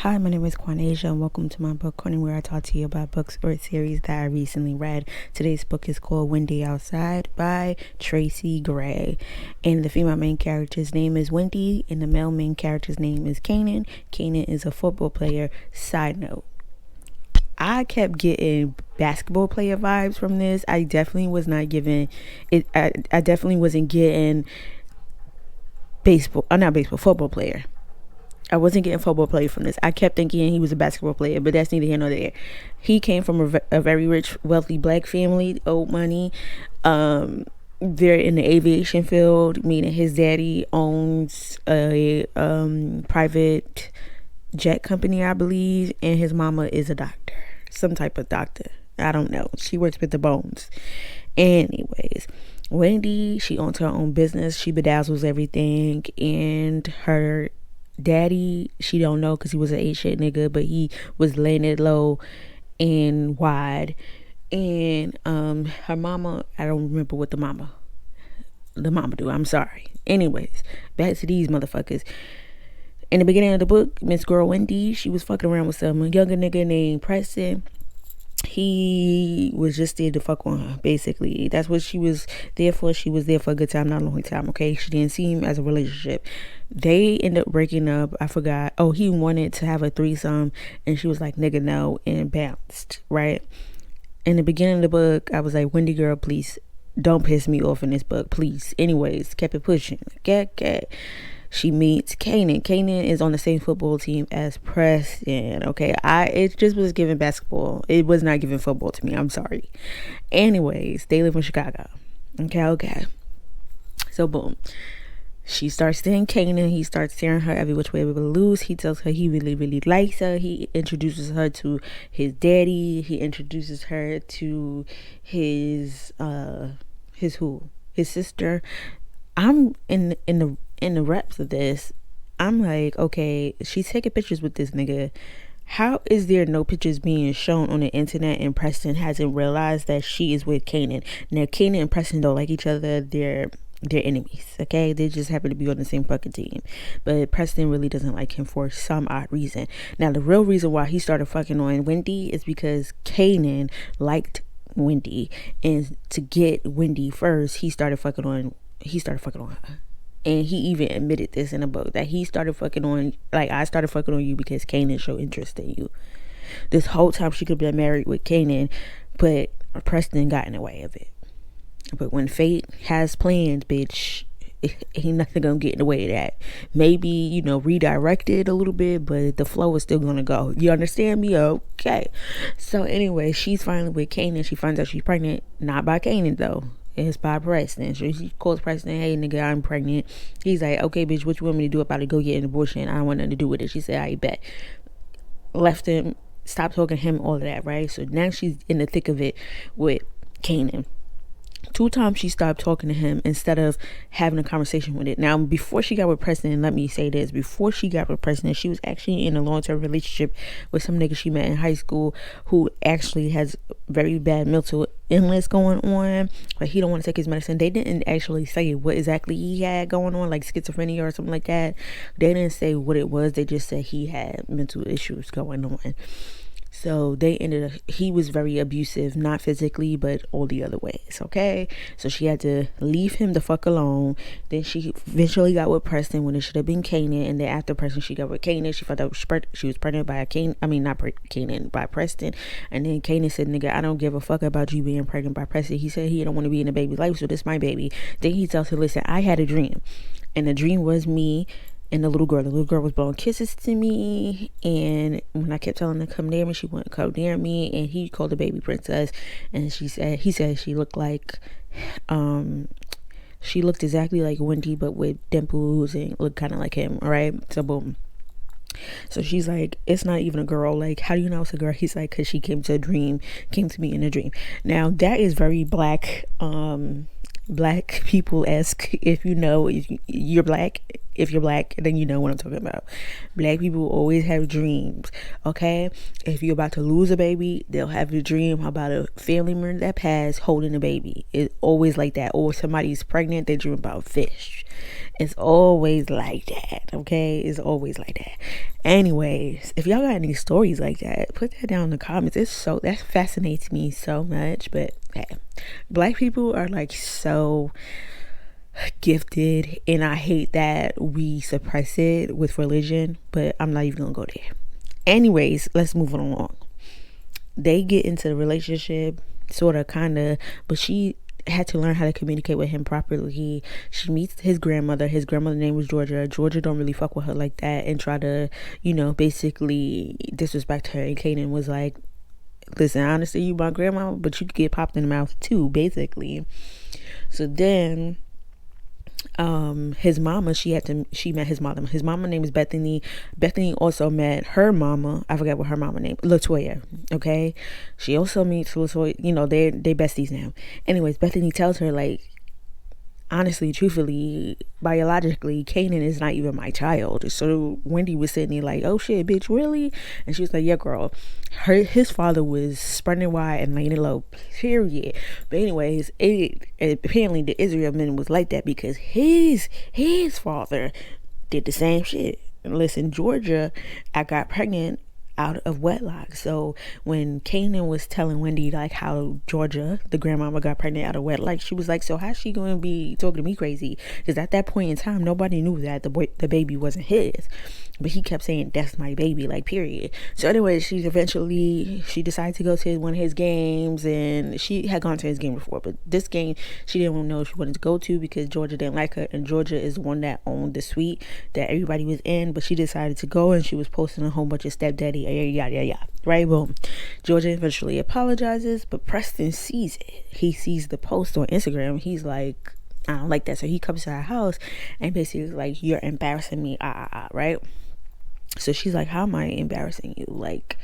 Hi, my name is Quanasia, and welcome to my book corner where I talk to you about books or series that I recently read. Today's book is called Wyndi Outside by Tracy Gray, and the female main character's name is Wyndi, and the male main character's name is Kanan. Kanan is a football player. Side note, I kept getting basketball player vibes from this. I definitely was not giving it. I definitely wasn't getting football player. I wasn't getting football player from this. I kept thinking he was a basketball player, but that's neither here nor there. He came from a very rich, wealthy black family, old money. They're in the aviation field, meaning his daddy owns a private jet company, I believe, and his mama is a doctor, some type of doctor. I don't know. She works with the bones. Anyways, Wyndi, she owns her own business. She bedazzles everything, and her daddy, she don't know because he was an ain't shit nigga, but he was laying it low and wide. And her mama, I don't remember what the mama do. I'm sorry. Anyways, back to these motherfuckers. In the beginning of the book, Miss Girl Wyndi, she was fucking around with some younger nigga named Preston. He was just there to fuck on her, basically. That's what she was there for. She was there for a good time, not a long time, okay? She didn't see him as a relationship. They ended up breaking up. I forgot. Oh, he wanted to have a threesome, and she was like, nigga, no, and bounced, right? In the beginning of the book, I was like, Wyndi girl, please don't piss me off in this book, please. Anyways, kept it pushing. Get. She meets Kanan. Kanan is on the same football team as Preston. Okay, it just was giving basketball. It was not giving football to me. I'm sorry. Anyways, they live in Chicago. Okay. So boom. She starts seeing Kanan. He starts steering her every which way but loose. He tells her he really, really likes her. He introduces her to his daddy. He introduces her to his sister. I'm in the reps of this. I'm like, okay, she's taking pictures with this nigga. How is there no pictures being shown on the internet and Preston hasn't realized that she is with Kanan? Now, Kanan and Preston don't like each other. They're enemies, okay? They just happen to be on the same fucking team. But Preston really doesn't like him for some odd reason. Now, the real reason why he started fucking on Wyndi is because Kanan liked Wyndi. And to get Wyndi first, he started fucking on her. And he even admitted this in a book, that he started fucking on, like, I started fucking on you because Kanan showed interest in you. This whole time she could be married with Kanan, but Preston got in the way of it. But when fate has plans, bitch, ain't nothing gonna get in the way of that. Maybe, redirect it a little bit, but the flow is still gonna go. You understand me? Okay. So anyway, she's finally with Kanan. She finds out she's pregnant. Not by Kanan, though. It's by Preston. So she calls Preston, hey nigga, I'm pregnant. He's like, okay bitch, what you want me to do about it? Go get an abortion. I don't want nothing to do with it. She said, I bet. Left him, stopped talking to him, all of that, right? So now she's in the thick of it with Kanan. 2 times she stopped talking to him instead of having a conversation with it. Now, before she got with Preston, let me say this. Before she got with Preston, she was actually in a long-term relationship with some nigga she met in high school who actually has very bad mental illness going on, but he don't want to take his medicine. They didn't actually say what exactly he had going on, like schizophrenia or something like that. They didn't say what it was. They just said he had mental issues going on. So he was very abusive, not physically, but all the other ways, okay? So she had to leave him the fuck alone. Then she eventually got with Preston when it should have been Kanan. And then after Preston, she got with Kanan. She found out she was pregnant by by Preston. And then Kanan said, nigga, I don't give a fuck about you being pregnant by Preston. He said he don't want to be in a baby's life, so this is my baby. Then he tells her, listen, I had a dream. And the dream was me and the little girl was blowing kisses to me, and when I kept telling her to come near me, she wouldn't come near me, and he called the baby princess. And he said she looked like she looked exactly like Wyndi, but with dimples, and looked kind of like him. All right, so boom. So she's like, it's not even a girl. Like, how do you know it's a girl? He's like, because she came to me in a dream. Now that is very black people-esque. If you're black, then you know what I'm talking about. Black people always have dreams, okay? If you're about to lose a baby, they'll have a dream about a family member that passed holding a baby. It's always like that. Or somebody's pregnant, they dream about fish. It's always like that, okay? It's always like that. Anyways, if y'all got any stories like that, put that down in the comments. That fascinates me so much. But hey, black people are like so gifted, and I hate that we suppress it with religion, but I'm not even gonna go there. Anyways, let's move on along. They get into the relationship, sort of, kind of, but she had to learn how to communicate with him properly. She meets his grandmother. His grandmother's name was Georgia. Georgia don't really fuck with her like that and try to, basically disrespect her. And Kanan was like, listen, I understand you my grandma, but you could get popped in the mouth too, basically. So then his mama, she met his mother. His mama name is Bethany. Bethany also met her mama. I forgot what her mama name, Latoya. Okay, she also meets Latoya. They besties now. Anyways, Bethany tells her, like, honestly, truthfully, biologically, Kanan is not even my child. So Wyndi was sitting there like, oh shit, bitch, really? And she was like, yeah, girl. His father was spreading wide and laying it low, period. But anyways, apparently the Israel men was like that because his father did the same shit. And listen, Georgia, I got pregnant out of wedlock. So when Kanan was telling Wyndi like how Georgia, the grandmama, got pregnant out of wedlock, she was like, so how's she going to be talking to me crazy? Because at that point in time, nobody knew that the baby wasn't his, but he kept saying that's my baby, like, period. So anyway, she decided to go to one of his games, and she had gone to his game before, but this game she didn't know if she wanted to go to because Georgia didn't like her, and Georgia is the one that owned the suite that everybody was in. But she decided to go, and she was posting a whole bunch of stepdaddy yada, right? Boom. Georgia eventually apologizes, but Preston sees it. He sees the post on Instagram. He's like, I don't like that. So he comes to her house and basically like, you're embarrassing me, right? So she's like, how am I embarrassing you? Like,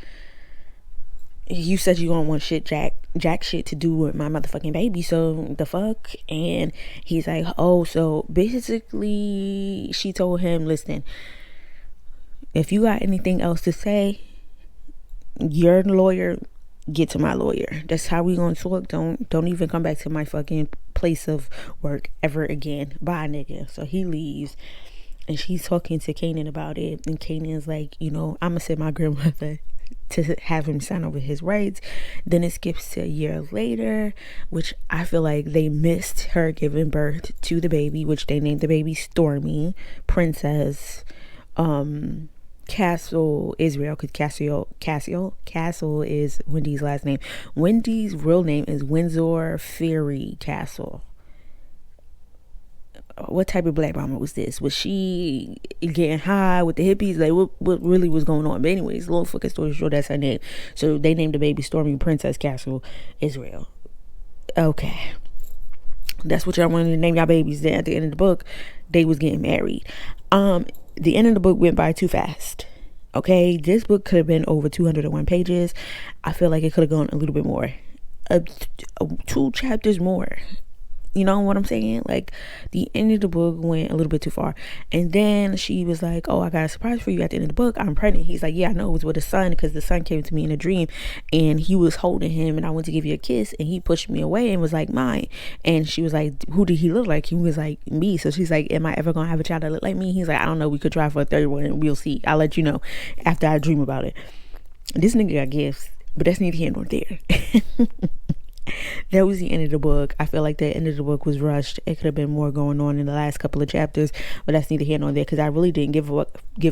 you said you don't want jack shit to do with my motherfucking baby, so the fuck? And he's like, oh, so basically she told him, listen, if you got anything else to say, your lawyer, get to my lawyer. That's how we gonna talk. Don't even come back to my fucking place of work ever again. Bye, nigga. So he leaves, and she's talking to Kanan about it, and Kanan's like, I'm gonna send my grandmother to have him sign over his rights. Then it skips to a year later, which I feel like they missed her giving birth to the baby, which they named the baby Stormy Princess Castle Israel, because Castle is Wendy's last name. Wendy's real name is Windsor Ferry Castle. What type of black mama was this? Was she getting high with the hippies? Like, what really was going on? But anyways, little fucking story short, that's her name. So they named the baby Stormy Princess Castle Israel. Okay, that's what y'all wanted to name y'all babies. Then at the end of the book, they was getting married. The end of the book went by too fast. Okay, this book could have been over 201 pages. I feel like it could have gone a little bit more, 2 chapters more. You know what I'm saying? Like, the end of the book went a little bit too far. And then she was like, oh, I got a surprise for you at the end of the book. I'm pregnant. He's like, yeah, I know. It was with a son, because the son came to me in a dream and he was holding him, and I went to give you a kiss and he pushed me away and was like, mine. And she was like, who did he look like? He was like, me. So she's like, am I ever gonna have a child that look like me? He's like, I don't know. We could try for a third one and we'll see. I'll let you know after I dream about it. This nigga got gifts, but that's neither here nor there. That was the end of the book. I feel like the end of the book was rushed. It could have been more going on in the last couple of chapters, but that's neither here nor there, because I really didn't give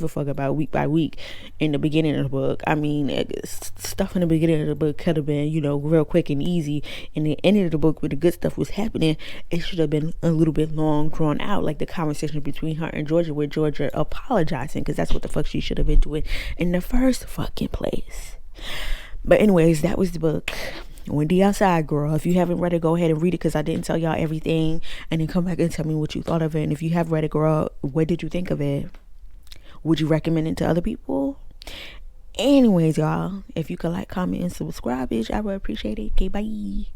a fuck about week by week in the beginning of the book. I mean, stuff in the beginning of the book could have been, real quick and easy. In the end of the book, where the good stuff was happening, it should have been a little bit long, drawn out, like the conversation between her and Georgia, with Georgia apologizing, because that's what the fuck she should have been doing in the first fucking place. But anyways, that was the book. Wyndi Outside, girl. If you haven't read it, go ahead and read it, because I didn't tell y'all everything. And then come back and tell me what you thought of it. And if you have read it, girl, what did you think of it? Would you recommend it to other people? Anyways, y'all, if you could like, comment, and subscribe, bitch, I would appreciate it. Okay, bye.